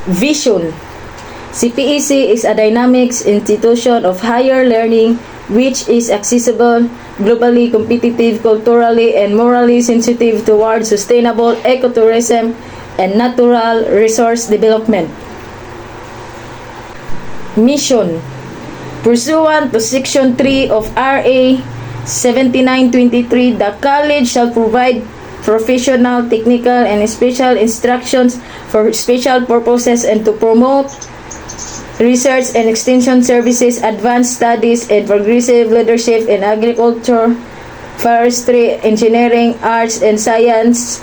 Vision. CPEC is a dynamic institution of higher learning which is accessible, globally competitive, culturally and morally sensitive towards sustainable ecotourism and natural resource development. Mission. Pursuant to Section 3 of RA 7923, the college shall provide professional, technical, and special instructions for special purposes and to promote research and extension services, advanced studies, and progressive leadership in agriculture, forestry, engineering, arts, and science,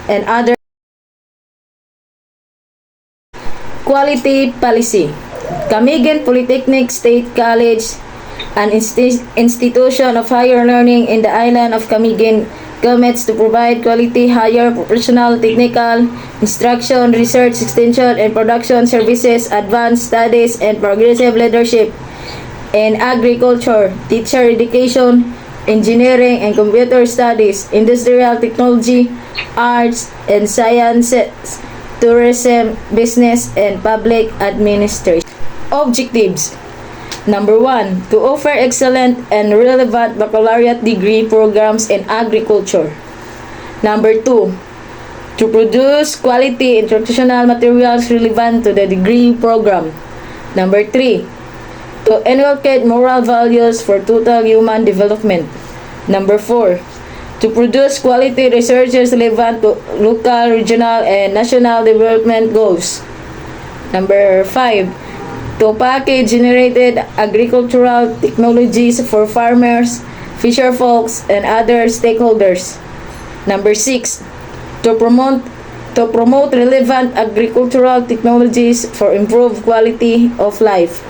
and other. Quality policy. Camiguin Polytechnic State College, an institution of higher learning in the island of Camiguin, commits to provide quality higher professional, technical, instruction, research, extension, and production services, advanced studies, and progressive leadership in agriculture, teacher education, engineering and computer studies, industrial technology, arts and sciences, tourism, business, and public administration. Objectives. Number 1, to offer excellent and relevant baccalaureate degree programs in agriculture. Number 2, to produce quality instructional materials relevant to the degree program. Number 3, to inculcate moral values for total human development. Number 4, to produce quality researches relevant to local, regional, and national development goals. Number 5, to package generated agricultural technologies for farmers, fisher folks, and other stakeholders. Number 6, to promote relevant agricultural technologies for improved quality of life.